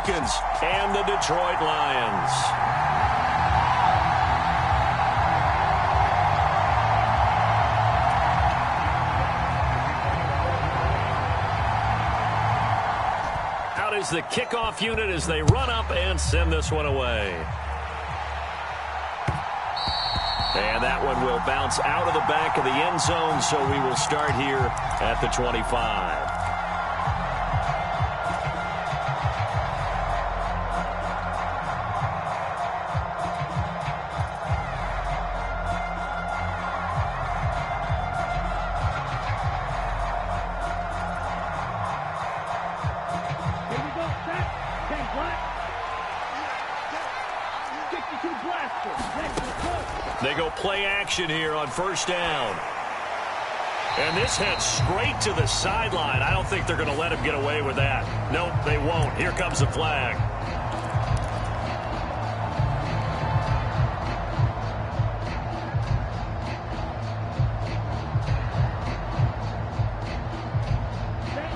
Falcons and the Detroit Lions. Out is the kickoff unit as they run up and send this one away. And that one will bounce out of the back of the end zone, so we will start here at the 25. They go play action here on first down. And this heads straight to the sideline. I don't think they're going to let him get away with that. Nope, they won't. Here comes the flag.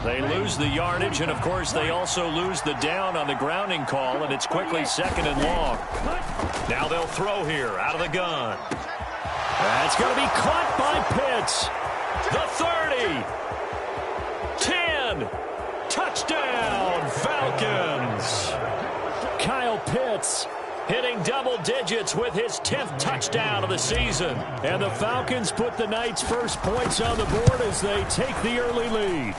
They lose the yardage, and of course they also lose the down on the grounding call, and it's quickly second and long. Now they'll throw here out of the gun. That's going to be caught by Pitts. The 30. 10. Touchdown, Falcons. Kyle Pitts hitting double digits with his 10th touchdown of the season. And the Falcons put the Knights' first points on the board as they take the early lead.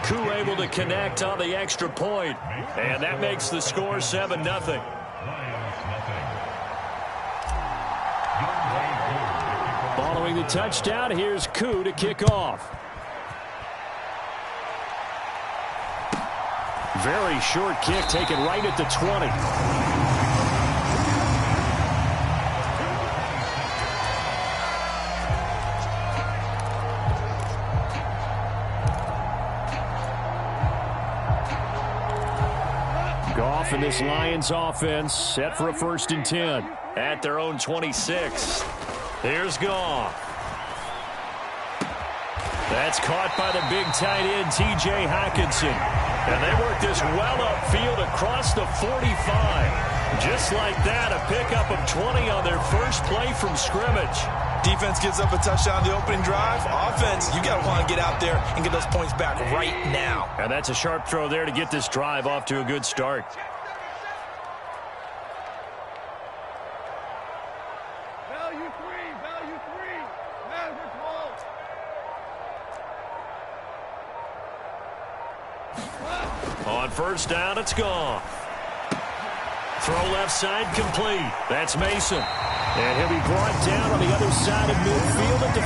Koo able to connect on the extra point, and that makes the score 7-0. Following the touchdown, here's Koo to kick off. Very short kick taken right at the 20. Goff and this Lions offense set for a 1st and 10 at their own 26. Here's Goff. That's caught by the big tight end, T.J. Hockenson. And they work this well upfield across the 45. Just like that, a pickup of 20 on their first play from scrimmage. Defense gives up a touchdown the opening drive. Offense, you got to want to get out there and get those points back right now. And that's a sharp throw there to get this drive off to a good start. Value three. Maverick ball. On first down, it's gone. Throw left side complete. That's Mason. And he'll be brought down on the other side of midfield at the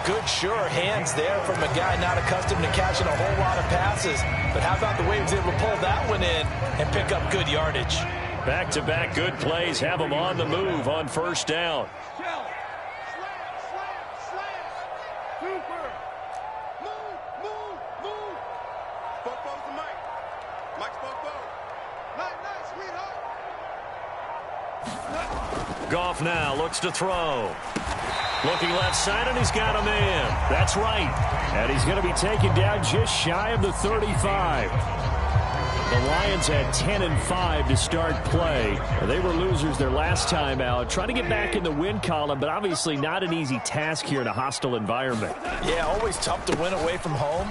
43. Good, sure hands there from a guy not accustomed to catching a whole lot of passes. But how about the way he was able to pull that one in and pick up good yardage? Back-to-back good plays have them on the move on first down. Slant. Super. Move. Spoke to Mike. Mike spoke. Nice, sweetheart. Goff now looks to throw. Looking left side, and he's got a man. That's right. And he's going to be taken down just shy of the 35. The Lions had 10-5 to start play. They were losers their last time out. Trying to get back in the win column, but obviously not an easy task here in a hostile environment. Yeah, always tough to win away from home.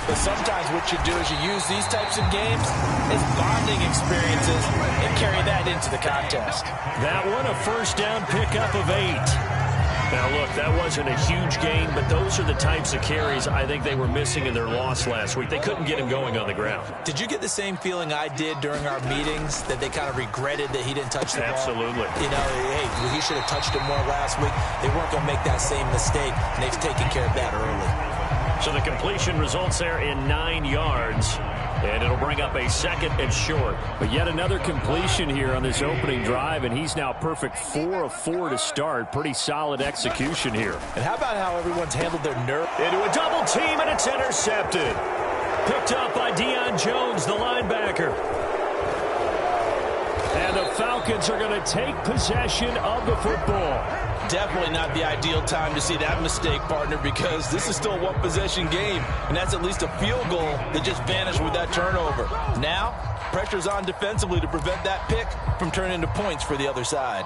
But sometimes what you do is you use these types of games as bonding experiences and carry that into the contest. That one, a first down pickup of 8. Now, look, that wasn't a huge gain, but those are the types of carries I think they were missing in their loss last week. They couldn't get him going on the ground. Did you get the same feeling I did during our meetings, that they kind of regretted that he didn't touch the ball? Absolutely. You know, hey, he should have touched it more last week. They weren't going to make that same mistake, and they've taken care of that early. So the completion results there in 9 yards. And it'll bring up a 2nd and short. But yet another completion here on this opening drive, and he's now perfect 4 of 4 to start. Pretty solid execution here. And how about how everyone's handled their nerve? Into a double team, and it's intercepted. Picked up by Deion Jones, the linebacker. And the Falcons are going to take possession of the football. Definitely not the ideal time to see that mistake, partner, because this is still a one-possession game, and that's at least a field goal that just vanished with that turnover. Now, pressure's on defensively to prevent that pick from turning into points for the other side.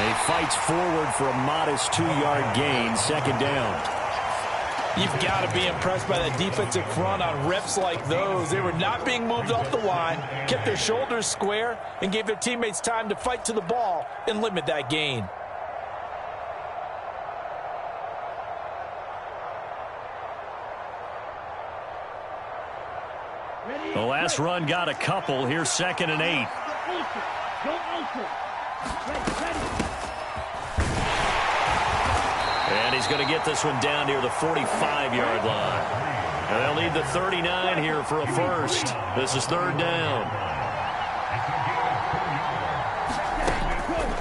He fights forward for a modest 2-yard gain, second down. You've got to be impressed by that defensive front on reps like those. They were not being moved off the line, kept their shoulders square, and gave their teammates time to fight to the ball and limit that gain. The last run got a couple. Here's 2nd and 8. And he's going to get this one down near the 45-yard line. And they'll need the 39 here for a first. This is 3rd down.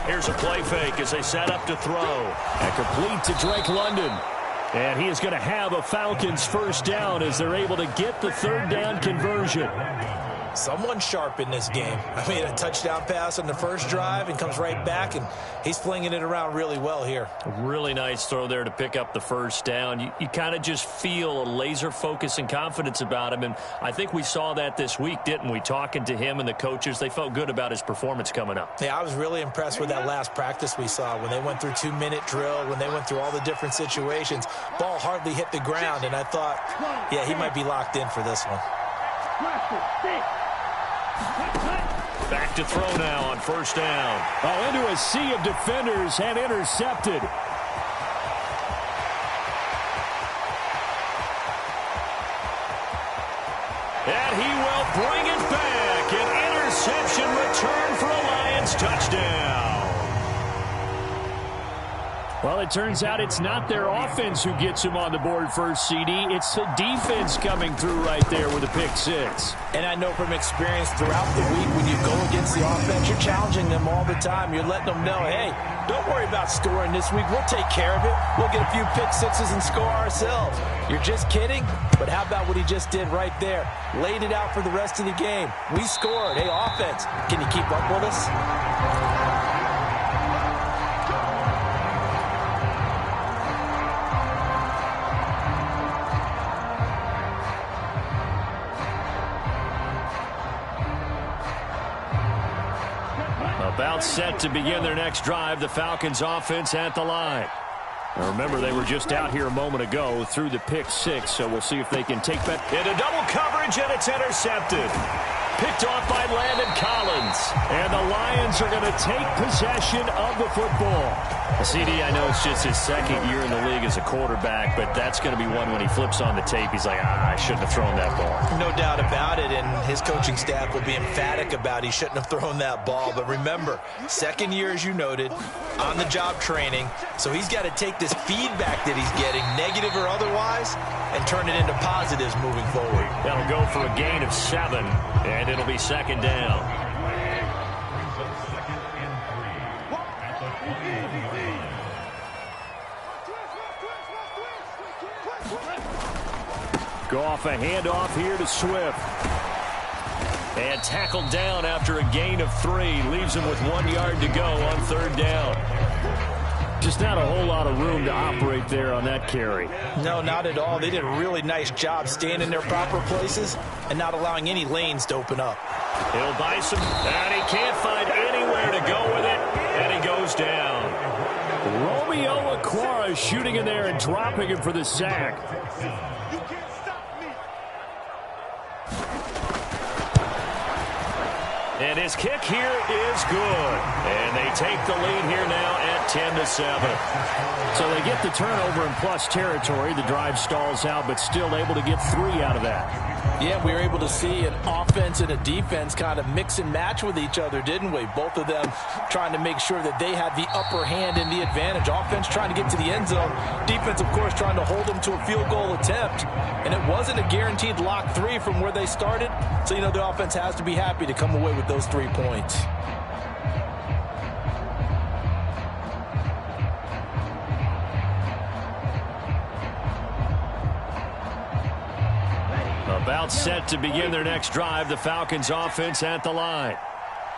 Here's a play fake as they set up to throw. And complete to Drake London. And he is going to have a Falcons first down as they're able to get the 3rd down conversion. Someone sharp in this game. I mean, a touchdown pass on the first drive and comes right back, and he's flinging it around really well here. A really nice throw there to pick up the first down. You kind of just feel a laser focus and confidence about him, and I think we saw that this week, didn't we? Talking to him and the coaches, they felt good about his performance coming up. Yeah, I was really impressed with that last practice we saw when they went through 2-minute drill, when they went through all the different situations. Ball hardly hit the ground, and I thought, yeah, he might be locked in for this one. Back to throw now on first down. Oh, into a sea of defenders and intercepted. And he will bring it back. An interception return for a Lions touchdown. Well, it turns out it's not their offense who gets him on the board first, CD. It's the defense coming through right there with a pick six. And I know from experience throughout the week, when you go against the offense, you're challenging them all the time. You're letting them know, hey, don't worry about scoring this week. We'll take care of it. We'll get a few pick sixes and score ourselves. You're just kidding? But how about what he just did right there? Laid it out for the rest of the game. We scored. Hey, offense, can you keep up with us? About set to begin their next drive, the Falcons offense at the line. Now remember, they were just out here a moment ago through the pick six, so we'll see if they can take that into double coverage, and it's intercepted. Picked off by Landon Collins. And the Lions are going to take possession of the football. CD, I know it's just his second year in the league as a quarterback, but that's going to be one when he flips on the tape. He's like, I shouldn't have thrown that ball. No doubt about it, and his coaching staff will be emphatic about he shouldn't have thrown that ball. But remember, second year, as you noted, on-the-job training, so he's got to take this feedback that he's getting, negative or otherwise, and turn it into positives moving forward. That'll go for a gain of 7, and it'll be second down. Go off a handoff here to Swift. And tackled down after a gain of 3. Leaves him with 1 yard to go on third down. Just not a whole lot of room to operate there on that carry. No, not at all. They did a really nice job staying in their proper places and not allowing any lanes to open up. He'll buy some, and he can't find anywhere to go with it, and he goes down. Romeo Okwara shooting in there and dropping him for the sack. And his kick here is good. And they take the lead here now at 10-7. So they get the turnover in plus territory. The drive stalls out, but still able to get 3 out of that. Yeah, we were able to see an offense and a defense kind of mix and match with each other, didn't we? Both of them trying to make sure that they had the upper hand and the advantage. Offense trying to get to the end zone. Defense, of course, trying to hold them to a field goal attempt. And it wasn't a guaranteed lock 3 from where they started. So, you know, the offense has to be happy to come away with those 3 points. About set to begin their next drive, the Falcons offense at the line.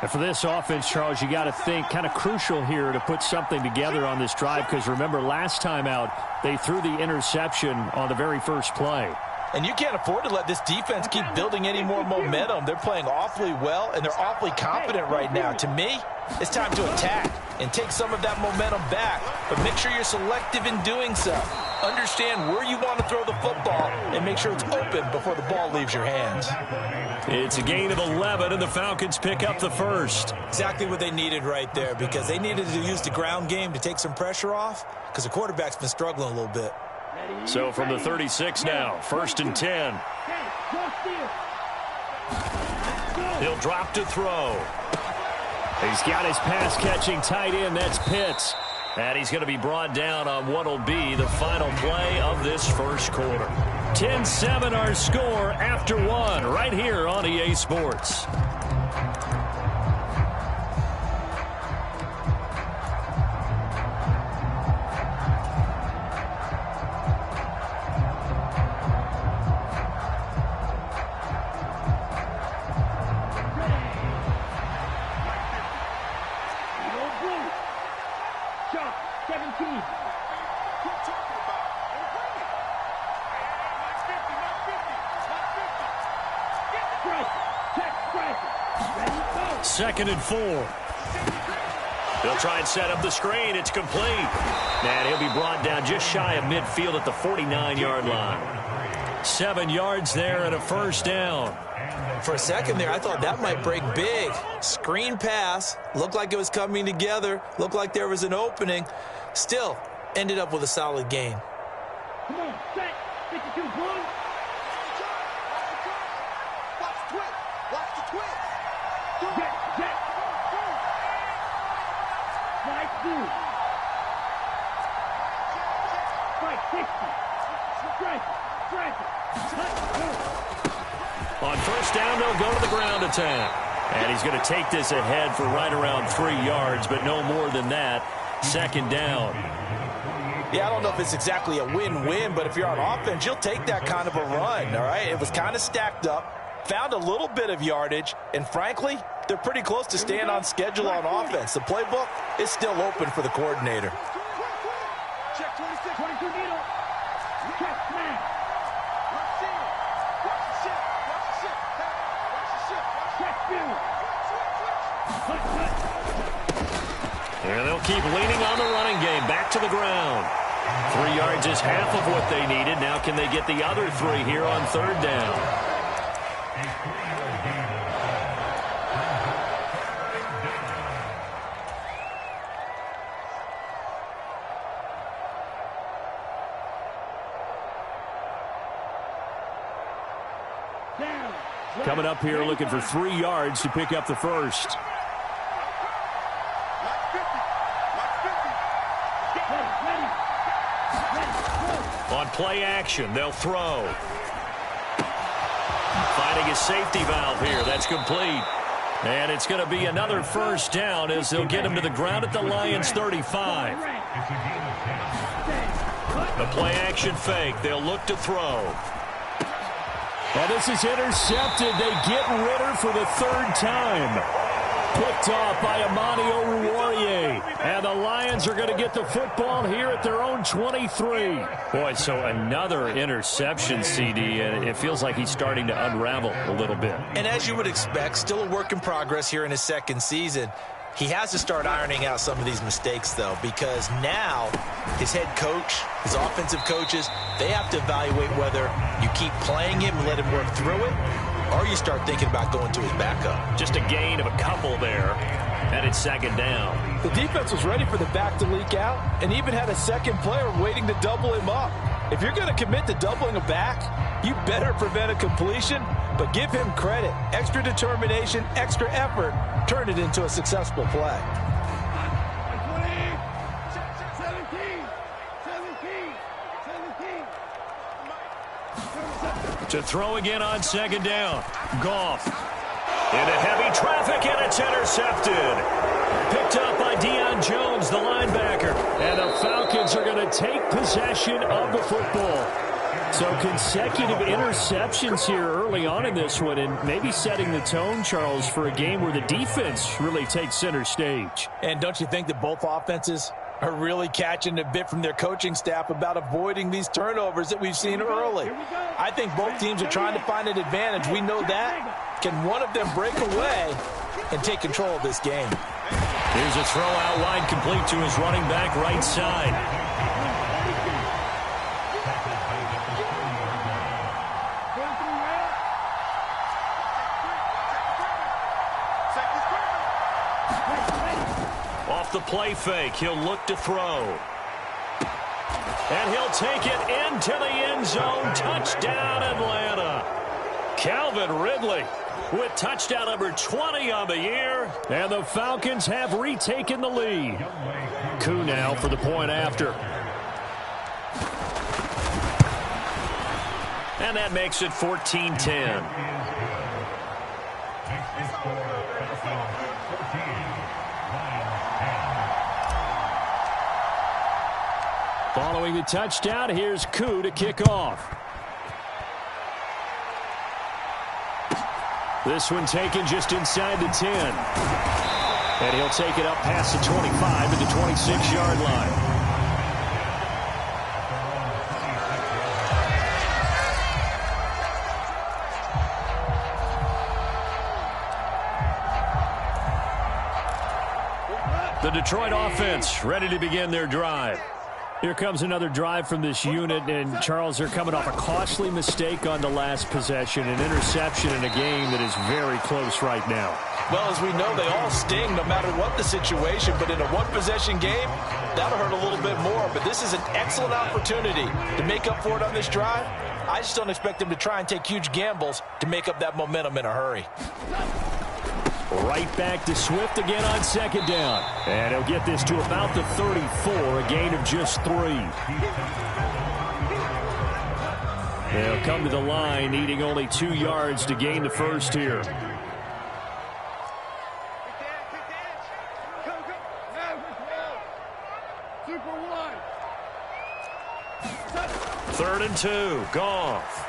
And for this offense, Charles, you got to think kind of crucial here to put something together on this drive, because remember last time out they threw the interception on the very first play. And you can't afford to let this defense keep building any more momentum. They're playing awfully well, and they're awfully confident right now. To me, it's time to attack and take some of that momentum back. But make sure you're selective in doing so. Understand where you want to throw the football and make sure it's open before the ball leaves your hands. It's a gain of 11, and the Falcons pick up the first. Exactly what they needed right there, because they needed to use the ground game to take some pressure off, because the quarterback's been struggling a little bit. So from the 36 now, 1st and 10. He'll drop to throw. He's got his pass-catching tight end. That's Pitts. And he's going to be brought down on what will be the final play of this first quarter. 10-7 our score after 1 right here on EA Sports. Second and 4. They'll try and set up the screen. It's complete. And he'll be brought down just shy of midfield at the 49-yard line. 7 yards there and a first down. For a second there, I thought that might break big. Screen pass. Looked like it was coming together. Looked like there was an opening. Still, ended up with a solid gain. Come on, set. 52 blue. Watch the twist. Watch the twist. Jet. Slide through. Strike 60. Strike it. On first down, they'll go to the ground attack. And he's going to take this ahead for right around 3 yards, but no more than that. Second down. Yeah, I don't know if it's exactly a win-win, but if you're on offense, you'll take that kind of a run, all right? It was kind of stacked up, found a little bit of yardage, and frankly, they're pretty close to staying on schedule on offense. The playbook is still open for the coordinator. Check 26. 22 needle. Check smash. Watch the ship. Watch the ship. Watch the ship. Check field. And they'll keep leaning on the running game. Back to the ground. 3 yards is half of what they needed. Now can they get the other 3 here on third down? Coming up here looking for 3 yards to pick up the first. On play action, they'll throw. Finding his safety valve here. That's complete. And it's going to be another first down as they'll get him to the ground at the Lions' 35. The play action fake. They'll look to throw. Well, this is intercepted. They get Ritter for the 3rd time. Picked off by Amani Oruwariye. And the Lions are going to get the football here at their own 23. Boy, so another interception, CD, and it feels like he's starting to unravel a little bit. And as you would expect, still a work in progress here in his second season. He has to start ironing out some of these mistakes, though, because now his head coach, his offensive coaches, they have to evaluate whether you keep playing him and let him work through it, or you start thinking about going to his backup. Just a gain of a couple there, and it's second down. The defense was ready for the back to leak out and even had a second player waiting to double him up. If you're going to commit to doubling a back, you better prevent a completion, but give him credit. Extra determination, extra effort, turned it into a successful play. 17. To throw again on second down. Goff. Into heavy traffic, and it's intercepted. Picked up by Deion Jones, the linebacker. And the Falcons are going to take possession of the football. So consecutive interceptions here early on in this one, and maybe setting the tone, Charles, for a game where the defense really takes center stage. And don't you think that both offenses are really catching a bit from their coaching staff about avoiding these turnovers that we've seen early? I think both teams are trying to find an advantage. We know that. Can one of them break away and take control of this game? Here's a throw out wide, complete to his running back right side. Off the play fake, he'll look to throw. And he'll take it into the end zone. Touchdown, Atlanta. Calvin Ridley with touchdown number 20 on the year. And the Falcons have retaken the lead. Koo now for the point after. And that makes it 14-10. Following the touchdown, here's Koo to kick off. This one taken just inside the 10. And he'll take it up past the 25 to the 26-yard line. The Detroit offense ready to begin their drive. Here comes another drive from this unit, and Charles, they're coming off a costly mistake on the last possession, an interception in a game that is very close right now. Well, as we know, they all sting no matter what the situation, but in a one-possession game, that'll hurt a little bit more. But this is an excellent opportunity to make up for it on this drive. I just don't expect them to try and take huge gambles to make up that momentum in a hurry. Right back to Swift again on second down. And he'll get this to about the 34, a gain of just 3. They'll come to the line, needing only 2 yards to gain the first here. Third and 2, Goff.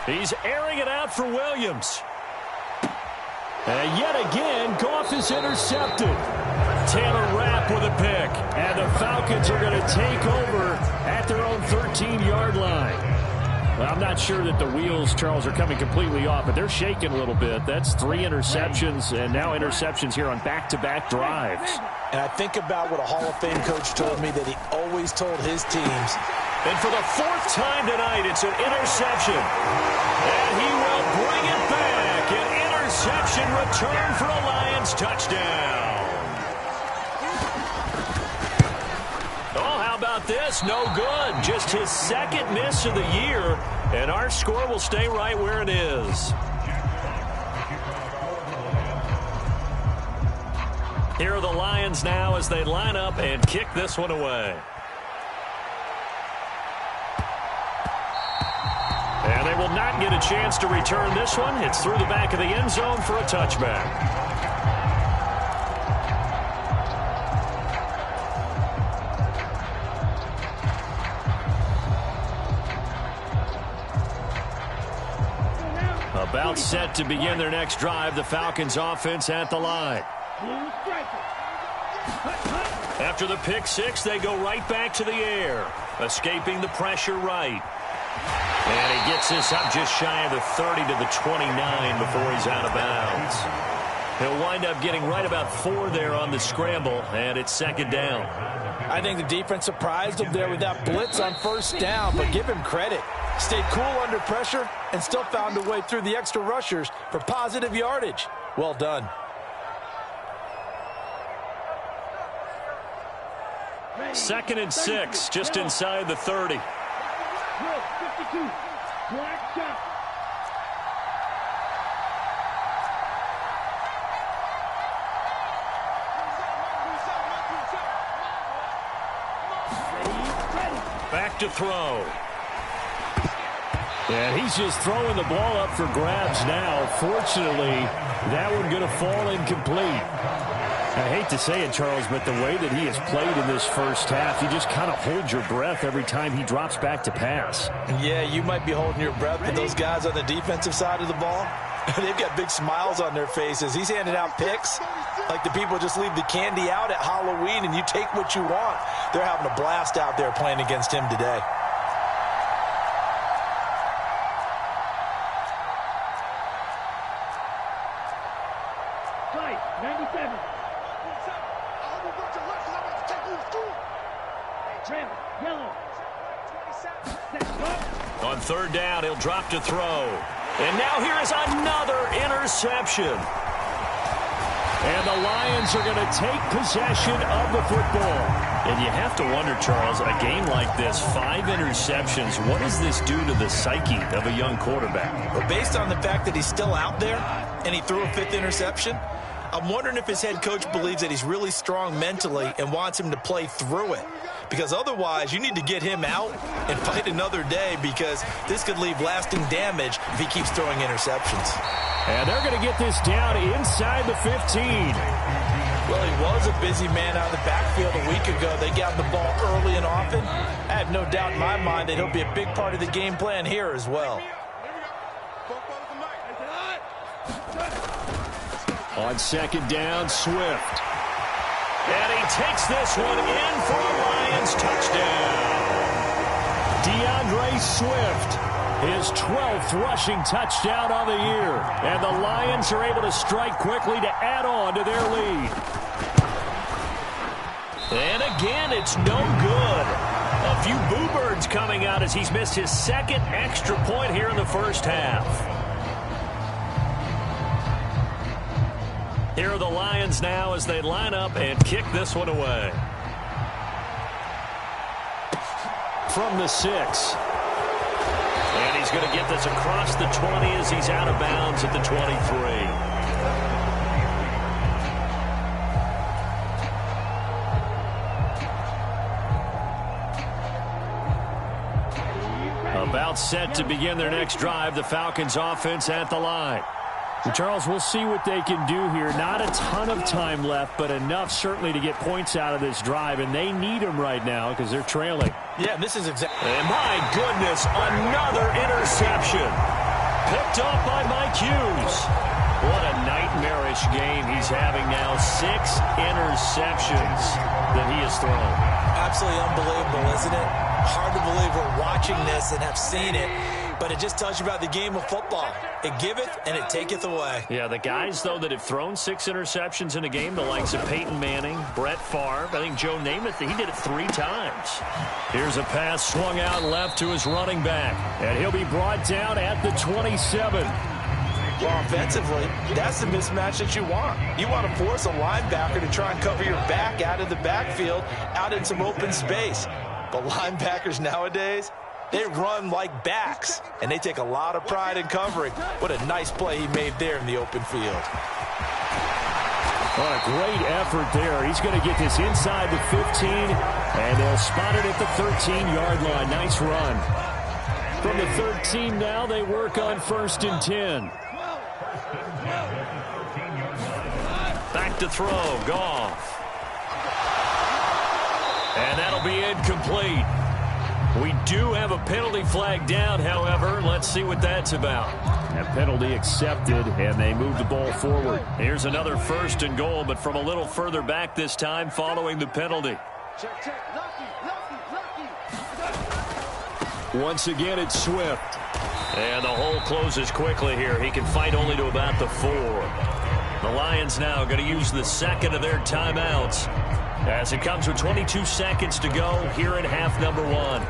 He's airing it out for Williams. And yet again, Goff is intercepted. Taylor Rapp with a pick. And the Falcons are going to take over at their own 13-yard line. Well, I'm not sure that the wheels, Charles, are coming completely off, but they're shaking a little bit. That's 3 interceptions, and now interceptions here on back-to-back drives. And I think about what a Hall of Fame coach told me that he always told his teams. And for the 4th time tonight, it's an interception. And he will bring it back. An interception return for a Lions touchdown. Oh, how about this? No good. Just his 2nd miss of the year. And our score will stay right where it is. Here are the Lions now as they line up and kick this one away. And they will not get a chance to return this one. It's through the back of the end zone for a touchback. About set to begin their next drive, the Falcons offense at the line. After the pick 6, they go right back to the air, escaping the pressure right. And he gets this up just shy of the 30 to the 29 before he's out of bounds. He'll wind up getting right about 4 there on the scramble, and it's 2nd down. I think the defense surprised him there with that blitz on 1st down, but give him credit. Stayed cool under pressure and still found a way through the extra rushers for positive yardage. Well done. 2nd and 6, just inside the 30. 52. Black shot. Back to throw. And he's just throwing the ball up for grabs now. Fortunately, that one going to fall incomplete. I hate to say it, Charles, but the way that he has played in this first half, you just kind of hold your breath every time he drops back to pass. Yeah, you might be holding your breath, but those guys on the defensive side of the ball, they've got big smiles on their faces. He's handing out picks like the people just leave the candy out at Halloween and you take what you want. They're having a blast out there playing against him today. On 3rd down, he'll drop to throw. And now here is another interception. And the Lions are going to take possession of the football. And you have to wonder, Charles, a game like this, 5 interceptions, what does this do to the psyche of a young quarterback? Well, based on the fact that he's still out there and he threw a 5th interception, I'm wondering if his head coach believes that he's really strong mentally and wants him to play through it. Because otherwise, you need to get him out and fight another day because this could leave lasting damage if he keeps throwing interceptions. And they're going to get this down inside the 15. Well, he was a busy man out of the backfield a week ago. They got the ball early and often. I have no doubt in my mind that he'll be a big part of the game plan here as well. On 2nd down, Swift. And he takes this one in for a Lions touchdown. DeAndre Swift, his 12th rushing touchdown of the year. And the Lions are able to strike quickly to add on to their lead. And again, it's no good. A few boo birds coming out as he's missed his 2nd extra point here in the first half. Here are the Lions now as they line up and kick this one away. From the 6. And he's going to get this across the 20 as he's out of bounds at the 23. About set to begin their next drive, the Falcons offense at the line. Charles, we'll see what they can do here. Not a ton of time left, but enough certainly to get points out of this drive, and they need them right now because they're trailing. Yeah, this is exactly. And my goodness, another interception. Picked off by Mike Hughes. What a nightmarish game he's having now. 6 interceptions that he has thrown. Absolutely unbelievable, isn't it? Hard to believe we're watching this and have seen it. But it just tells you about the game of football. It giveth and it taketh away. Yeah, the guys, though, that have thrown 6 interceptions in a game, the likes of Peyton Manning, Brett Favre, I think Joe Namath, he did it 3 times. Here's a pass swung out left to his running back. And he'll be brought down at the 27. Well, offensively, that's the mismatch that you want. You want to force a linebacker to try and cover your back out of the backfield, out in some open space. But linebackers nowadays, they run like backs, and they take a lot of pride in covering. What a nice play he made there in the open field. What a great effort there. He's going to get this inside the 15, and they'll spot it at the 13-yard line. Nice run. From the 13 now, they work on 1st and 10. Back to throw, Goff. And that'll be incomplete. We do have a penalty flag down, however. Let's see what that's about. A penalty accepted, and they move the ball forward. Here's another 1st and goal, but from a little further back this time following the penalty. Once again, it's Swift. And the hole closes quickly here. He can fight only to about the 4. The Lions now going to use the 2nd of their timeouts as it comes with 22 seconds to go here in half number 1.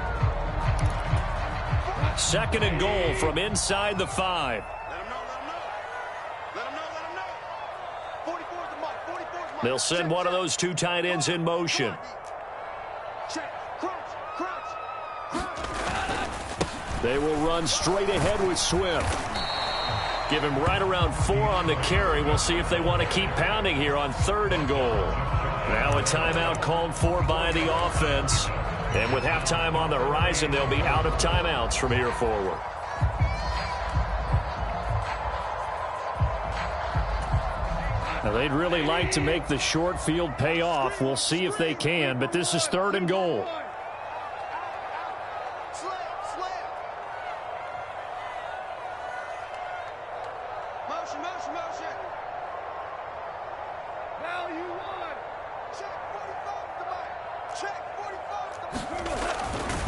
2nd and goal from inside the 5. They'll send one of those 2 tight ends in motion. They will run straight ahead with Swift. Give him right around 4 on the carry. We'll see if they want to keep pounding here on 3rd and goal. Now a timeout called for by the offense. And with halftime on the horizon, they'll be out of timeouts from here forward. Now they'd really like to make the short field pay off. We'll see if they can, but this is 3rd and goal.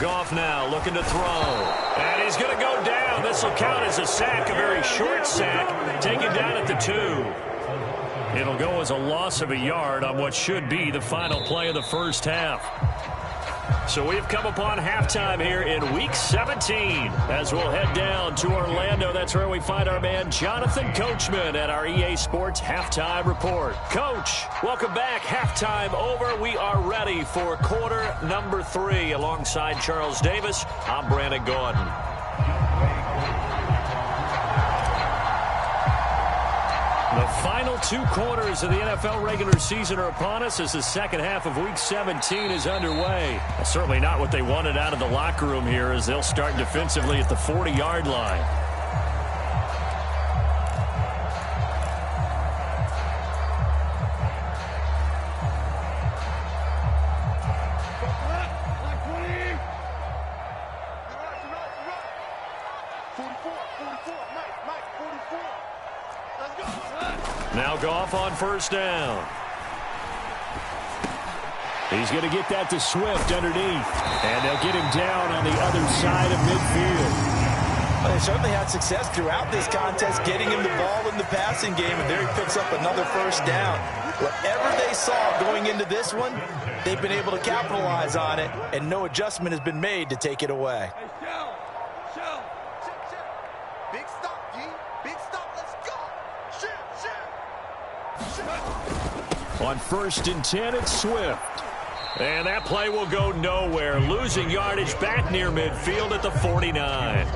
Goff now looking to throw. And he's going to go down. This will count as a sack, a very short sack. Taken down at the 2. It'll go as a loss of a yard on what should be the final play of the first half. So we've come upon halftime here in Week 17 as we'll head down to Orlando. That's where we find our man Jonathan Coachman at our EA Sports Halftime Report. Coach, welcome back. Halftime over. We are ready for quarter number 3. Alongside Charles Davis, I'm Brandon Gordon. The final 2 quarters of the NFL regular season are upon us as the second half of Week 17 is underway. Certainly not what they wanted out of the locker room here as they'll start defensively at the 40-yard line. Now Goff on first down. He's going to get that to Swift underneath. And they'll get him down on the other side of midfield. Well, they certainly had success throughout this contest getting him the ball in the passing game, and there he picks up another first down. Whatever they saw going into this one, they've been able to capitalize on it, and no adjustment has been made to take it away. Big stop, D. Big stop. Let's go. On 1st and 10, it's Swift. And that play will go nowhere. Losing yardage back near midfield at the 49.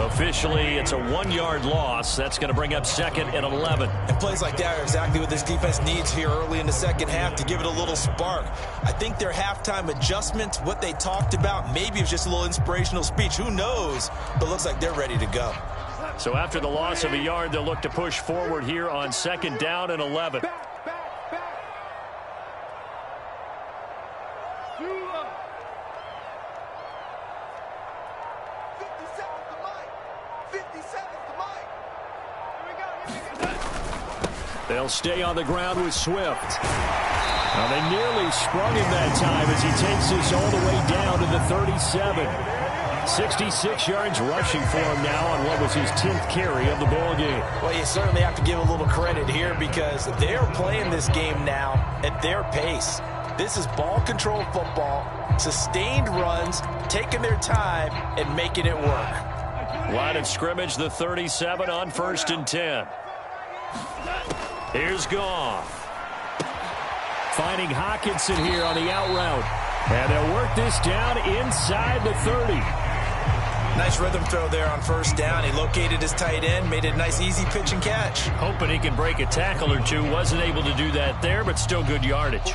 Officially, it's a 1-yard loss. That's going to bring up 2nd and 11. And plays like that are exactly what this defense needs here early in the second half to give it a little spark. I think their halftime adjustments, what they talked about, maybe it was just a little inspirational speech. Who knows? But it looks like they're ready to go. So after the loss of a yard, they'll look to push forward here on 2nd down and 11. They'll stay on the ground with Swift. Now they nearly sprung him that time as he takes this all the way down to the 37. 66 yards rushing for him now on what was his 10th carry of the ball game. Well, you certainly have to give a little credit here because they're playing this game now at their pace. This is ball control football, sustained runs, taking their time and making it work. Line of scrimmage, the 37 on 1st and 10. Here's Goff. Finding Hawkinson here on the out route. And they'll work this down inside the 30. Nice rhythm throw there on first down. He located his tight end, made it a nice easy pitch and catch. Hoping he can break a tackle or two. Wasn't able to do that there, but still good yardage.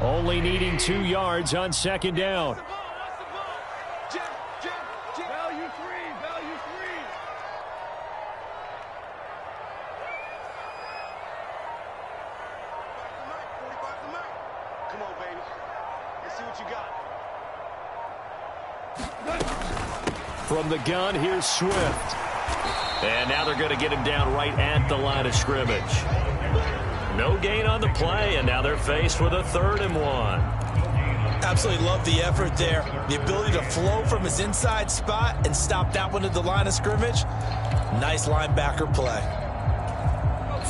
Only needing 2 yards on 2nd down. Come on, baby. Let's see what you got. From the gun, here's Swift. And now they're going to get him down right at the line of scrimmage. No gain on the play, and now they're faced with a 3rd and 1. Absolutely love the effort there. The ability to flow from his inside spot and stop that one at the line of scrimmage. Nice linebacker play.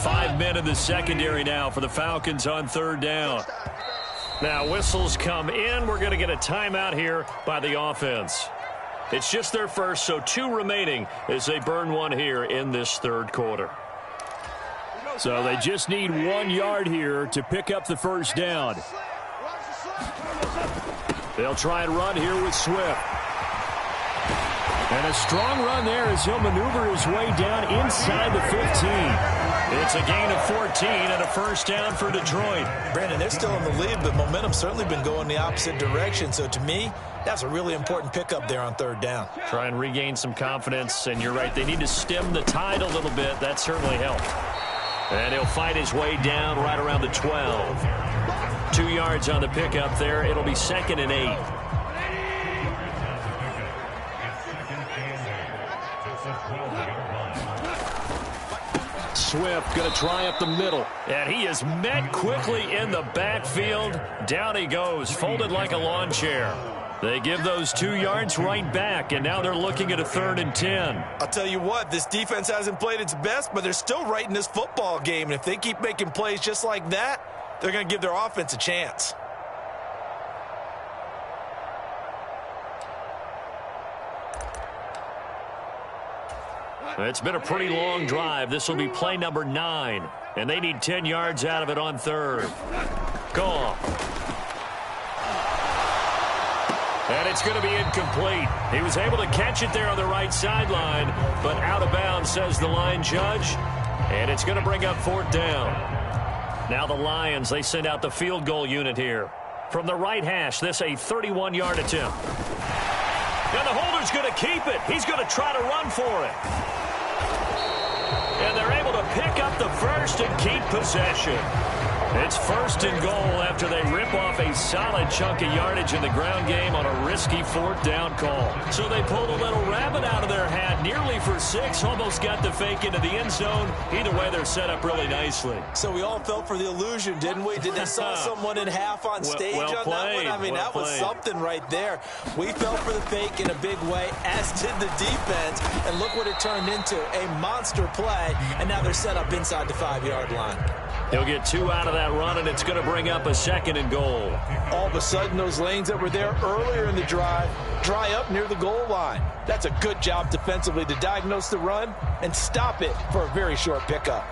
5 men in the secondary now for the Falcons on 3rd down. Now whistles come in. We're going to get a timeout here by the offense. It's just their first, so 2 remaining as they burn 1 here in this 3rd quarter. So they just need 1 yard here to pick up the first down. They'll try and run here with Swift. And a strong run there as he'll maneuver his way down inside the 15. It's a gain of 14 and a first down for Detroit. Brandon, they're still in the lead, but momentum's certainly been going the opposite direction. So to me, that's a really important pickup there on third down. Try and regain some confidence, and you're right, they need to stem the tide a little bit. That certainly helped. And he'll fight his way down right around the 12. 2 yards on the pickup there. It'll be 2nd and 8. Swift going to try up the middle. And he is met quickly in the backfield. Down he goes, folded like a lawn chair. They give those 2 yards right back, and now they're looking at a 3rd and 10. I'll tell you what, this defense hasn't played its best, but they're still right in this football game. And if they keep making plays just like that, they're going to give their offense a chance. It's been a pretty long drive. This will be play number 9, and they need 10 yards out of it on 3rd. Goff. And it's going to be incomplete. He was able to catch it there on the right sideline, but out of bounds, says the line judge. And it's going to bring up 4th down. Now the Lions, they send out the field goal unit here. From the right hash, this a 31-yard attempt. And the holder's going to keep it. He's going to try to run for it. And they're able to pick up the first and keep possession. It's 1st and goal after they rip off a solid chunk of yardage in the ground game on a risky 4th down call. So they pulled a little rabbit out of their hat, nearly for 6, almost got the fake into the end zone. Either way, they're set up really nicely. So we all fell for the illusion, didn't we? Did they saw someone in half on stage on that one? I mean, that was something right there. We fell for the fake in a big way, as did the defense. And look what it turned into, a monster play. And now they're set up inside the 5-yard line. He'll get 2 out of that run, and it's going to bring up a 2nd and goal. All of a sudden, those lanes that were there earlier in the drive dry up near the goal line. That's a good job defensively to diagnose the run and stop it for a very short pickup.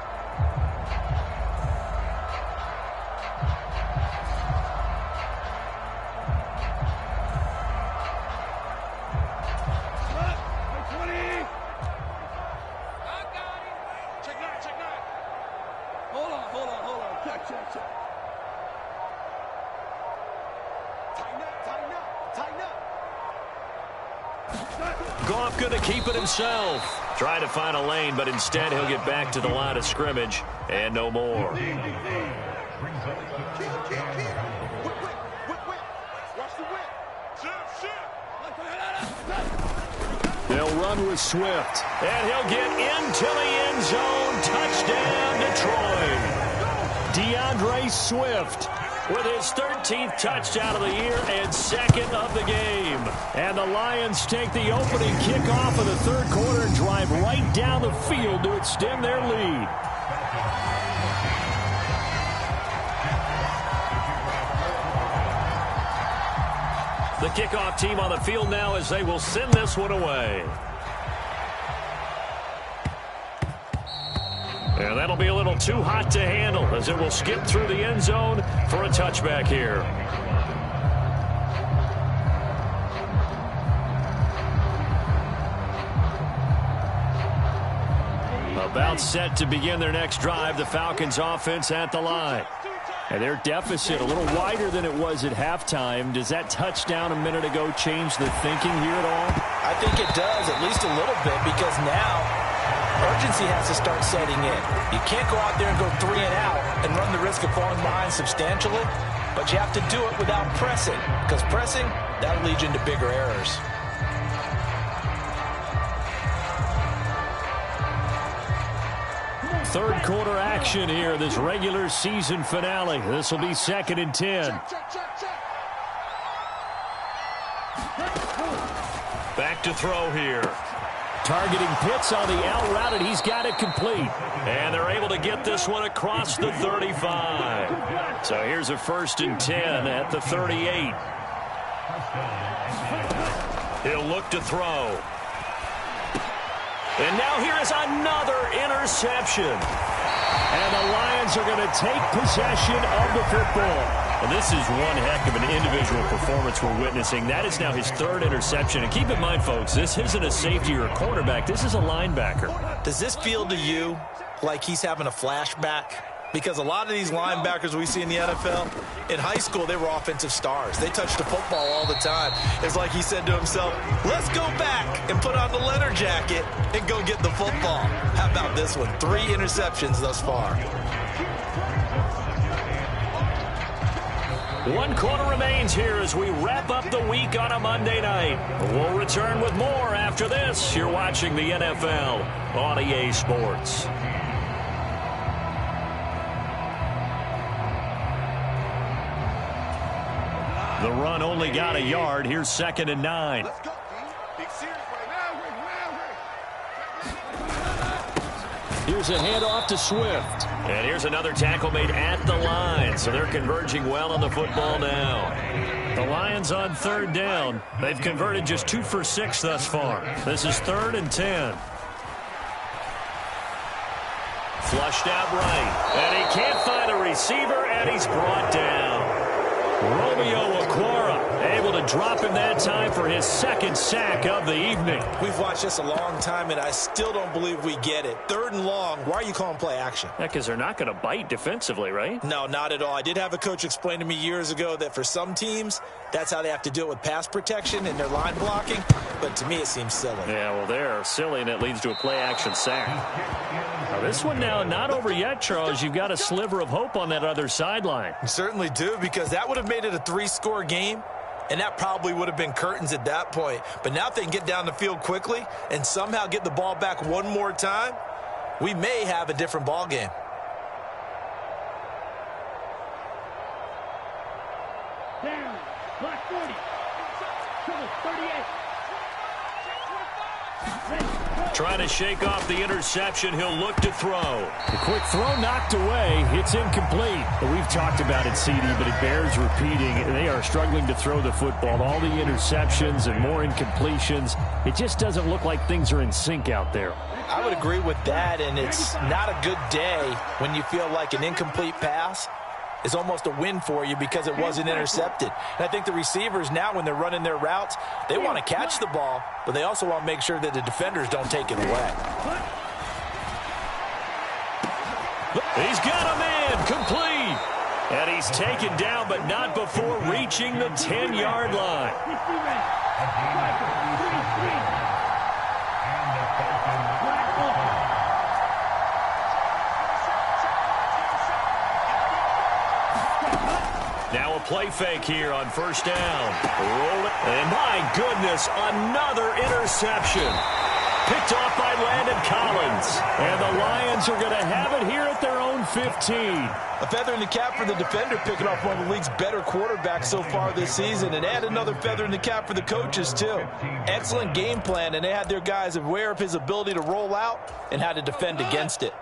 Goff going to keep it himself. Trying to find a lane, but instead he'll get back to the line of scrimmage and no more. They'll run with Swift. And he'll get into the end zone. Touchdown, Detroit. DeAndre Swift with his 13th touchdown of the year and 2nd of the game. And the Lions take the opening kickoff of the 3rd quarter and drive right down the field to extend their lead. The kickoff team on the field now as they will send this one away. And that'll be a little too hot to handle as it will skip through the end zone for a touchback here. About set to begin their next drive, the Falcons offense at the line. And their deficit a little wider than it was at halftime. Does that touchdown a minute ago change the thinking here at all? I think it does, at least a little bit, because now urgency has to start setting in. You can't go out there and go 3 and out and run the risk of falling behind substantially, but you have to do it without pressing, because pressing, that'll lead you into bigger errors. Third quarter action here, this regular season finale. This will be 2nd and 10. Back to throw here. Targeting Pitts on the out route, and he's got it complete. And they're able to get this one across the 35. So here's a 1st and 10 at the 38. He'll look to throw. And now here is another interception. And the Lions are going to take possession of the football. Well, this is one heck of an individual performance we're witnessing. That is now his third interception. And keep in mind, folks, this isn't a safety or a cornerback. This is a linebacker. Does this feel to you like he's having a flashback? Because a lot of these linebackers we see in the NFL, in high school, they were offensive stars. They touched the football all the time. It's like he said to himself, let's go back and put on the leather jacket and go get the football. How about this one? 3 interceptions thus far. 1 quarter remains here as we wrap up the week on a Monday night. We'll return with more after this. You're watching the NFL on EA Sports. The run only got a yard. Here's 2nd and 9. Let's go, Big serious right now. Here's a handoff to Swift. And here's another tackle made at the line. So they're converging well on the football now. The Lions on 3rd down. They've converted just 2 for 6 thus far. This is 3rd and 10. Flushed out right. And he can't find a receiver, and he's brought down. Romeo Okwara able to drop him that time for his 2nd sack of the evening. We've watched this a long time, and I still don't believe we get it. 3rd and long. Why are you calling play action? Yeah, because they're not going to bite defensively, right? No, not at all. I did have a coach explain to me years ago that for some teams, that's how they have to do it with pass protection and their line blocking. But to me, it seems silly. Yeah, well, they're silly, and it leads to a play-action sack. Now, this one now not over yet, Charles. You've got a sliver of hope on that other sideline. You certainly do, because that would have made it a 3-score game, and that probably would have been curtains at that point. But now if they can get down the field quickly and somehow get the ball back one more time, we may have a different ball game. Down. Block 40. Trouble 38. Trying to shake off the interception. He'll look to throw. The quick throw knocked away. It's incomplete. We've talked about it, CD, but it bears repeating. They are struggling to throw the football. All the interceptions and more incompletions. It just doesn't look like things are in sync out there. I would agree with that, and it's not a good day when you feel like an incomplete pass is almost a win for you because it wasn't intercepted. And I think the receivers now, when they're running their routes, they want to catch the ball, but they also want to make sure that the defenders don't take it away. He's got a man complete. And he's taken down, but not before reaching the 10-yard line. Now a play fake here on 1st down. Roll it. And my goodness, another interception. Picked off by Landon Collins. And the Lions are going to have it here at their own 15. A feather in the cap for the defender, picking off one of the league's better quarterbacks so far this season. And add another feather in the cap for the coaches, too. Excellent game plan, and they had their guys aware of his ability to roll out and how to defend against it.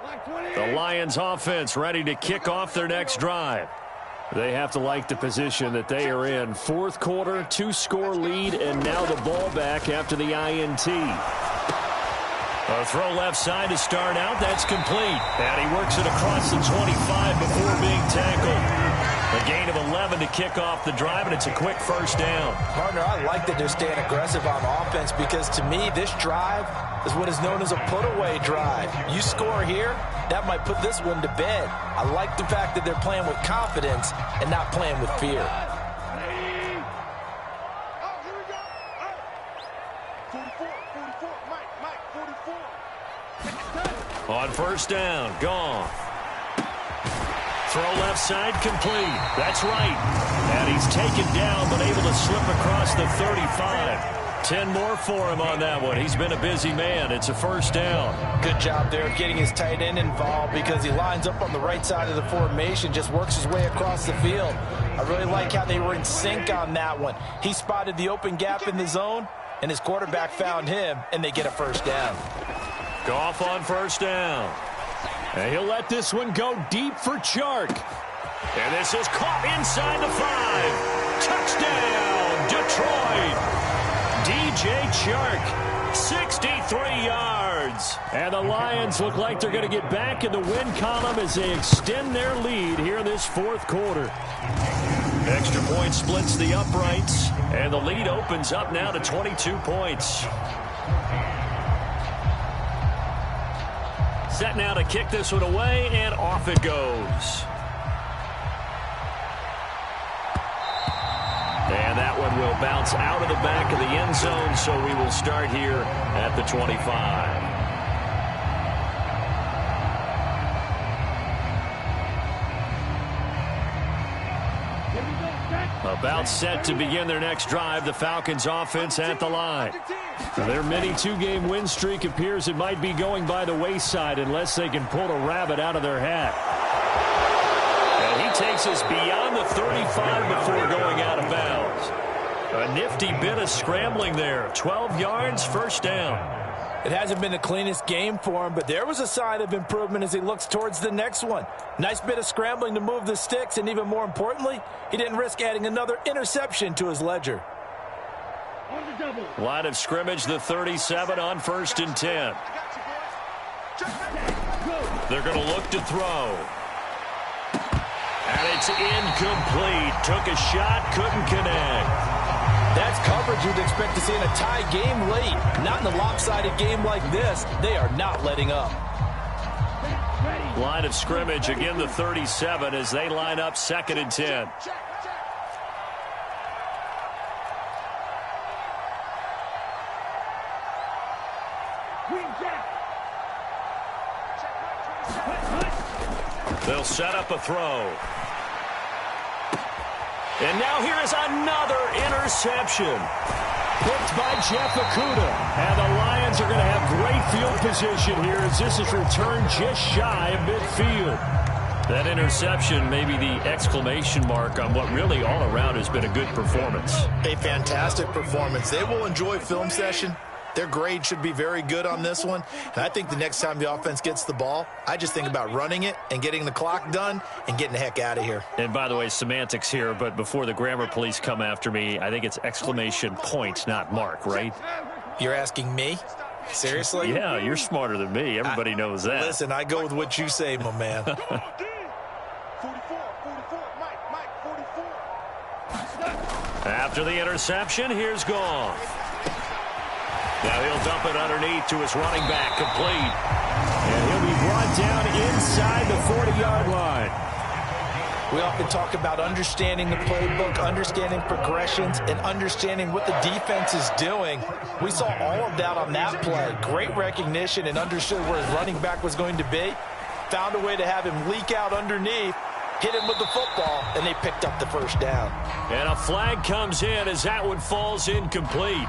The Lions offense ready to kick off their next drive. They have to like the position that they are in. 4th quarter, 2-score lead, and now the ball back after the INT. A throw left side to start out. That's complete. And he works it across the 25 before being tackled. A gain of 11 to kick off the drive, and it's a quick 1st down. Partner, I like that they're staying aggressive on offense because, to me, this drive is what is known as a put-away drive. You score here, that might put this one to bed. I like the fact that they're playing with confidence and not playing with fear. On 1st down, gone. Throw left side complete. That's right. And he's taken down but able to slip across the 35. 10 more for him on that one. He's been a busy man. It's a 1st down. Good job there of getting his tight end involved because he lines up on the right side of the formation, just works his way across the field. I really like how they were in sync on that one. He spotted the open gap in the zone, and his quarterback found him, and they get a 1st down. Goff on 1st down. And he'll let this one go deep for Chark. And this is caught inside the 5. Touchdown, Detroit. DJ Chark, 63 yards. And the Lions look like they're going to get back in the win column as they extend their lead here in this 4th quarter. Extra point splits the uprights, and the lead opens up now to 22 points. Set now to kick this one away, and off it goes. And that one will bounce out of the back of the end zone, so we will start here at the 25. About set to begin their next drive, the Falcons offense at the line. Their mini two-game win streak appears it might be going by the wayside unless they can pull a rabbit out of their hat. And he takes us beyond the 35 before going out of bounds. A nifty bit of scrambling there. 12 yards, first down. It hasn't been the cleanest game for him, but there was a sign of improvement as he looks towards the next one. Nice bit of scrambling to move the sticks, and even more importantly, he didn't risk adding another interception to his ledger. Line of scrimmage, the 37 on 1st and 10. They're going to look to throw. And it's incomplete. Took a shot, couldn't connect. That's coverage you'd expect to see in a tie game late. Not in a lopsided game like this. They are not letting up. Line of scrimmage, again the 37 as they line up 2nd and 10. They'll set up a throw. And now here is another interception. Picked by Jeff Okudah. And the Lions are going to have great field position here as this is returned just shy of midfield. That interception may be the exclamation mark on what really all around has been a good performance. A fantastic performance. They will enjoy film session. Their grade should be very good on this one. And I think the next time the offense gets the ball, I just think about running it and getting the clock done and getting the heck out of here. And by the way, semantics here, but before the grammar police come after me, I think it's exclamation point, not mark, right? You're asking me? Seriously? Yeah, you're smarter than me. Everybody knows that. Listen, I go with what you say, my man. 44, Mike, 44. After the interception, here's Goff. Now he'll dump it underneath to his running back, complete. And he'll be brought down inside the 40-yard line. We often talk about understanding the playbook, understanding progressions, and understanding what the defense is doing. We saw all of that on that play. Great recognition and understood where his running back was going to be. Found a way to have him leak out underneath, hit him with the football, and they picked up the first down. And a flag comes in as that one falls incomplete.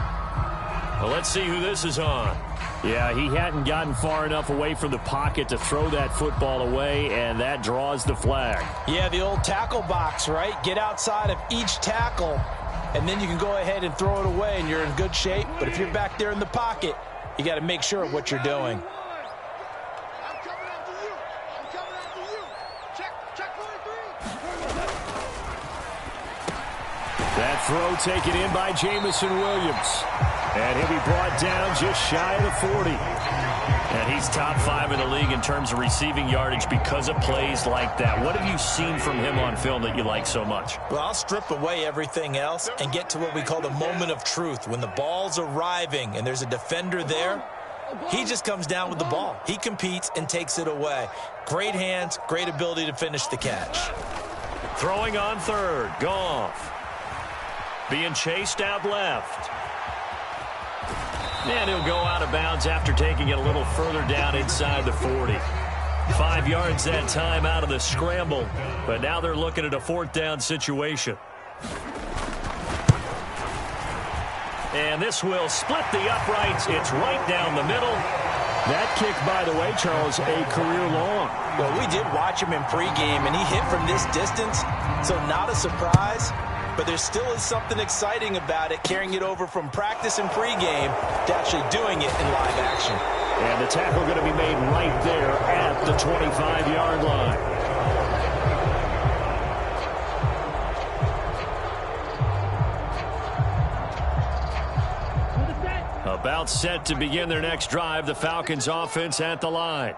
Well, let's see who this is on. Yeah, he hadn't gotten far enough away from the pocket to throw that football away, and that draws the flag. Yeah, the old tackle box, right? Get outside of each tackle, and then you can go ahead and throw it away, and you're in good shape. But if you're back there in the pocket, you got to make sure of what you're doing. I'm coming after you. I'm coming after you. Check 43. That throw taken in by Jamison Williams. And he'll be brought down just shy of the 40. And he's top 5 in the league in terms of receiving yardage because of plays like that. What have you seen from him on film that you like so much? Well, I'll strip away everything else and get to what we call the moment of truth. When the ball's arriving and there's a defender there, he just comes down with the ball. He competes and takes it away. Great hands, great ability to finish the catch. Throwing on 3rd, Goff. Being chased out left. And he'll go out of bounds after taking it a little further down inside the 40. 5 yards that time out of the scramble. But now they're looking at a 4th down situation. And this will split the uprights. It's right down the middle. That kick, by the way, Charles, a career long. Well, we did watch him in pregame, and he hit from this distance, so not a surprise. But there still is something exciting about it, carrying it over from practice and pregame to actually doing it in live action. And the tackle going to be made right there at the 25-yard line. About set to begin their next drive, the Falcons offense at the line.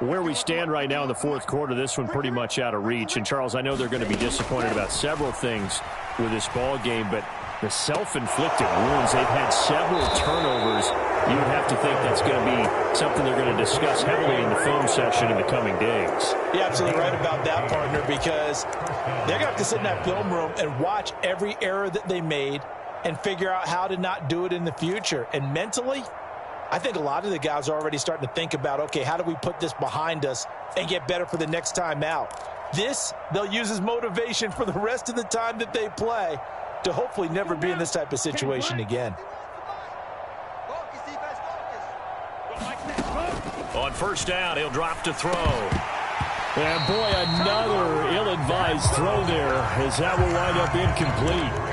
Where we stand right now in the fourth quarter, this one pretty much out of reach. And, Charles, I know they're going to be disappointed about several things with this ball game, but the self-inflicted wounds, they've had several turnovers. You would have to think that's going to be something they're going to discuss heavily in the film session in the coming days. You're absolutely right about that, partner, because they're going to have to sit in that film room and watch every error that they made and figure out how to not do it in the future. And mentally, I think a lot of the guys are already starting to think about, okay, how do we put this behind us and get better for the next time out? This, they'll use as motivation for the rest of the time that they play to hopefully never be in this type of situation again. On first down, he'll drop to throw. And, boy, another ill-advised throw there, as that will wind up incomplete.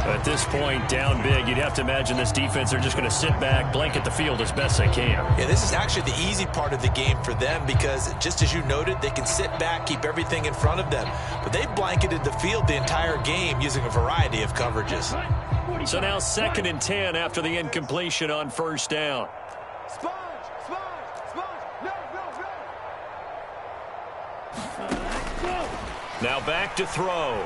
At this point, down big, you'd have to imagine this defense, they're just going to sit back, blanket the field as best they can. Yeah, this is actually the easy part of the game for them because, just as you noted, they can sit back, keep everything in front of them. But they've blanketed the field the entire game using a variety of coverages. So now 2nd and 10 after the incompletion on first down. Now back to throw.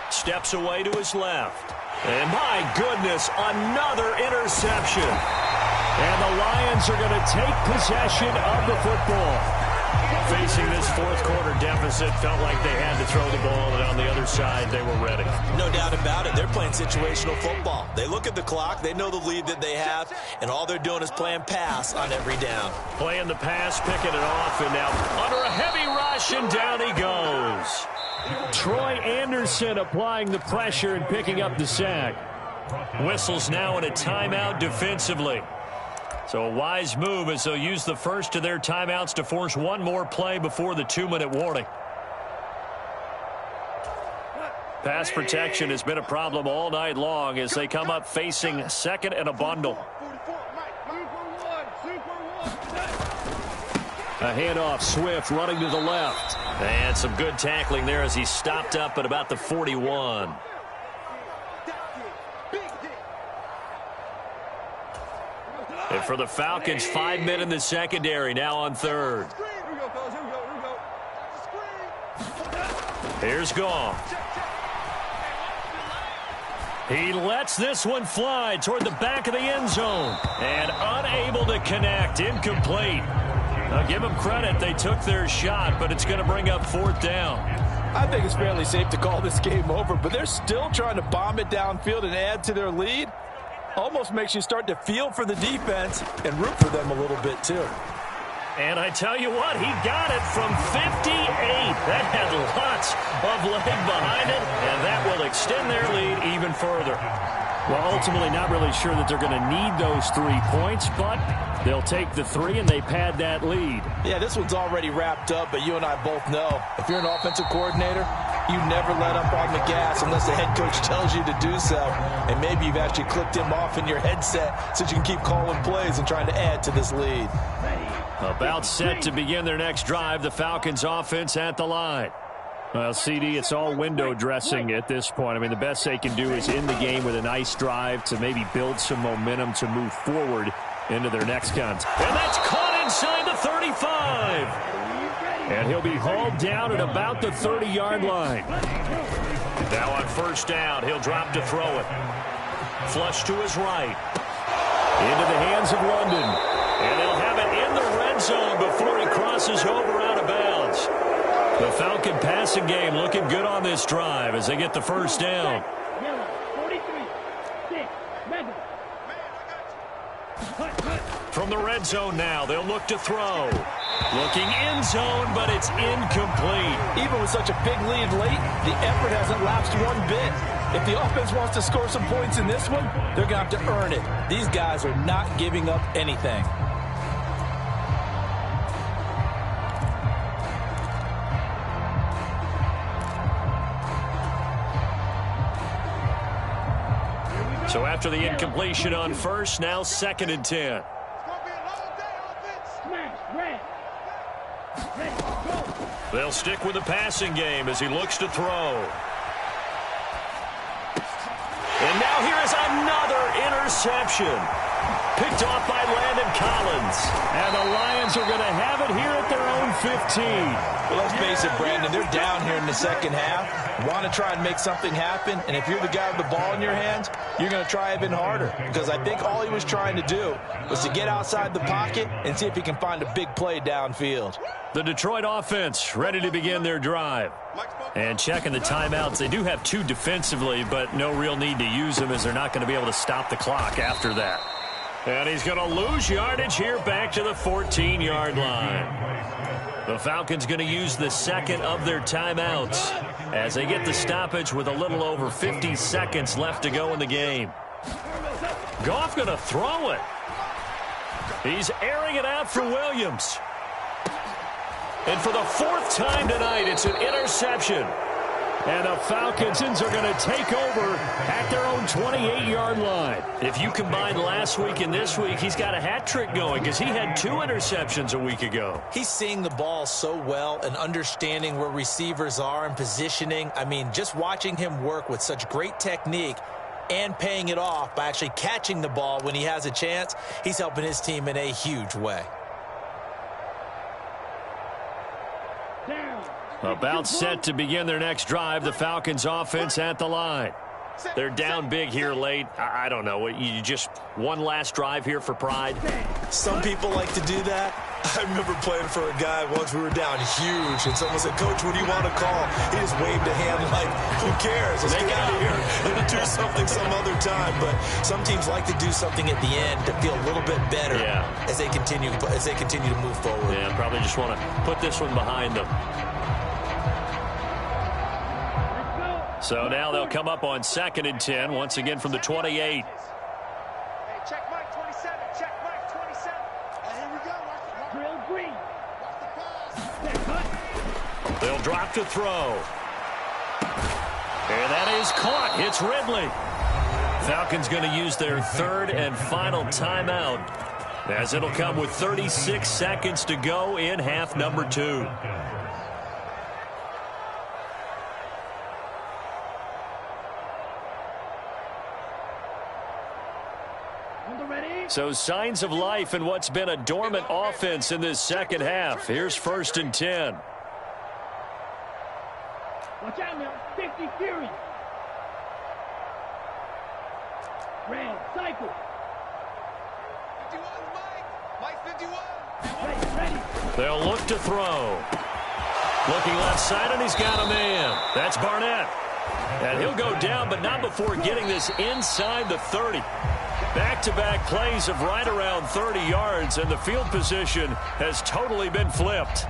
Steps away to his left. And my goodness, another interception. And the Lions are going to take possession of the football. Facing this fourth quarter deficit, felt like they had to throw the ball, and on the other side, they were ready. No doubt about it. They're playing situational football. They look at the clock, they know the lead that they have, and all they're doing is playing pass on every down. Playing the pass, picking it off, and now under a heavy rush, and down he goes. Troy Anderson applying the pressure and picking up the sack. Whistles now in a timeout defensively. So a wise move as they'll use the first of their timeouts to force one more play before the 2-minute warning. Pass protection has been a problem all night long as they come up facing second and a bundle. A handoff, Swift running to the left. And some good tackling there as he stopped up at about the 41. And for the Falcons, 5 men in the secondary, now on third. Here's Goff. He lets this one fly toward the back of the end zone. And unable to connect, incomplete. Now give them credit, they took their shot, but it's going to bring up fourth down. I think it's fairly safe to call this game over, but they're still trying to bomb it downfield and add to their lead. Almost makes you start to feel for the defense and root for them a little bit, too. And I tell you what, he got it from 58. That had lots of leg behind it, and that will extend their lead even further. Well, ultimately not really sure that they're going to need those 3 points, but they'll take the 3 and they pad that lead. Yeah, this one's already wrapped up, but you and I both know if you're an offensive coordinator, you never let up on the gas unless the head coach tells you to do so. And maybe you've actually clicked him off in your headset so you can keep calling plays and trying to add to this lead. About set to begin their next drive, the Falcons offense at the line. Well, CD, it's all window dressing at this point. I mean, the best they can do is end the game with a nice drive to maybe build some momentum to move forward into their next contest. And that's caught inside the 35. And he'll be hauled down at about the 30-yard line. Now on first down, he'll drop to throw it. Flush to his right. Into the hands of London. And they'll have it in the red zone before he crosses over out of bounds. The Falcon passing game looking good on this drive as they get the first down. From the red zone now, they'll look to throw. Looking end zone, but it's incomplete. Even with such a big lead late, the effort hasn't lapsed one bit. If the offense wants to score some points in this one, they're going to have to earn it. These guys are not giving up anything. So after the incompletion on first, now 2nd and 10. They'll stick with the passing game as he looks to throw. And now here is another interception. Picked off by Landon Collins. And the Lions are going to have it here at their own 15. Well, let's face it, Brandon, they're down here in the second half. Want to try and make something happen, and if you're the guy with the ball in your hands, you're going to try even harder. Because I think all he was trying to do was to get outside the pocket and see if he can find a big play downfield. The Detroit offense ready to begin their drive. And checking the timeouts, they do have 2 defensively, but no real need to use them as they're not going to be able to stop the clock after that. And he's going to lose yardage here back to the 14-yard line. The Falcons going to use the second of their timeouts as they get the stoppage with a little over 50 seconds left to go in the game. Goff going to throw it. He's airing it out for Williams. And for the 4th time tonight, it's an interception. And the Falcons are going to take over at their own 28-yard line. If you combine last week and this week, he's got a hat trick going because he had 2 interceptions a week ago. He's seeing the ball so well and understanding where receivers are and positioning. I mean, just watching him work with such great technique and paying it off by actually catching the ball when he has a chance, he's helping his team in a huge way. About set to begin their next drive, the Falcons offense at the line. They're down big here late. I don't know. You just one last drive here for pride? Some people like to do that. I remember playing for a guy once. We were down huge, and someone said, "Coach, what do you want to call?" He just waved a hand like, "Who cares? Let's get out of here and do something some other time." But some teams like to do something at the end to feel a little bit better as they continue to move forward. Yeah, probably just want to put this one behind them. So now they'll come up on 2nd and 10, once again from the 28. Hey, check Mike 27. Check Mike 27. Here we go. Drill green. Watch the pass. They'll drop to throw. And that is caught. It's Ridley. Falcons going to use their 3rd and final timeout as it'll come with 36 seconds to go in half number 2. So signs of life in what's been a dormant offense in this second half. Here's 1st and 10. Watch out now. 50 Fury. Red, cycle. 51, Mike. Mike 51. Ready. They'll look to throw. Looking left side, and he's got a man. That's Barnett. And he'll go down, but not before getting this inside the 30. Back-to-back plays of right around 30 yards, and the field position has totally been flipped.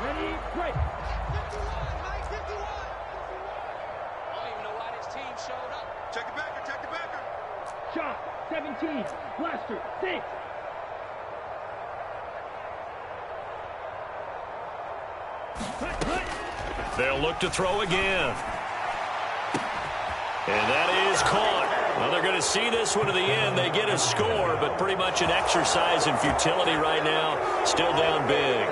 Ready, break. 51, Mike, 51. I don't even know why this team showed up. Check the backer, check the backer. Shot, 17. Blaster, 6. They'll look to throw again. And that is caught. Well, they're going to see this one to the end. They get a score, but pretty much an exercise in futility right now. Still down big.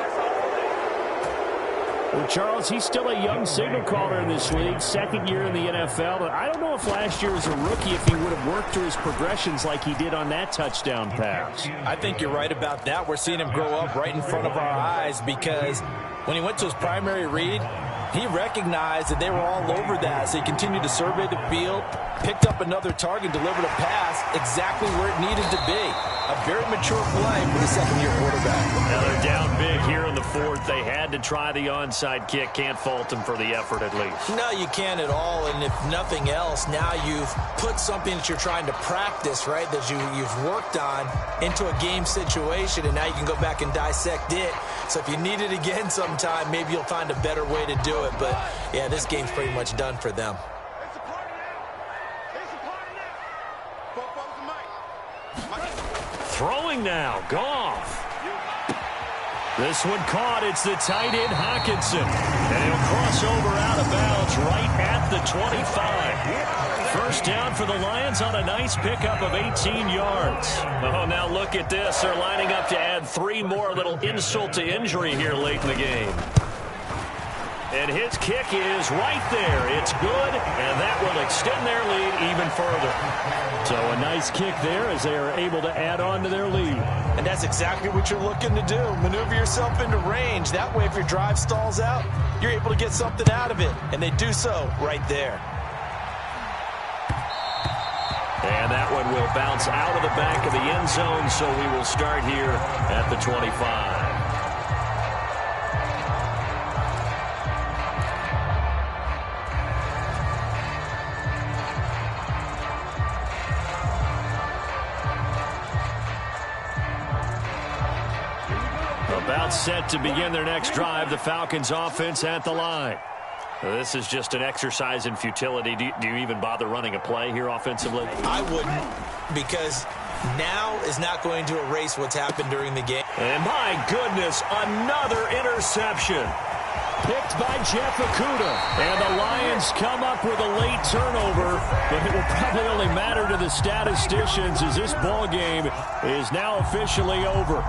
Well, Charles, he's still a young signal caller in this league, 2nd year in the NFL. But I don't know if last year as a rookie, if he would have worked through his progressions like he did on that touchdown pass. I think you're right about that. We're seeing him grow up right in front of our eyes because when he went to his primary read, he recognized that they were all over that, so he continued to survey the field, picked up another target, delivered a pass exactly where it needed to be. A very mature play for the 2nd-year quarterback. Now they're down big here in the 4th. They had to try the onside kick. Can't fault them for the effort at least. No, you can't at all, and if nothing else, now you've put something that you're trying to practice, right, that you've worked on into a game situation, and now you can go back and dissect it. So if you need it again sometime, maybe you'll find a better way to do it. But, yeah, this game's pretty much done for them. It's a party now. It's a party now. Four to Mike. Throwing now, Goff. This one caught. It's the tight end, Hockenson. And he'll cross over out of bounds right at the 25. First down for the Lions on a nice pickup of 18 yards. Oh, now look at this. They're lining up to add 3 more. Little insult to injury here late in the game. And his kick is right there. It's good, and that will extend their lead even further. So a nice kick there as they are able to add on to their lead. And that's exactly what you're looking to do. Maneuver yourself into range. That way, if your drive stalls out, you're able to get something out of it. And they do so right there. And that one will bounce out of the back of the end zone, so we will start here at the 25. About set to begin their next drive, the Falcons offense at the line. This is just an exercise in futility. Do you even bother running a play here offensively? I wouldn't, because now is not going to erase what's happened during the game. And my goodness, another interception. Picked by Jeff Okudah. And the Lions come up with a late turnover, but it will probably only matter to the statisticians as this ball game is now officially over.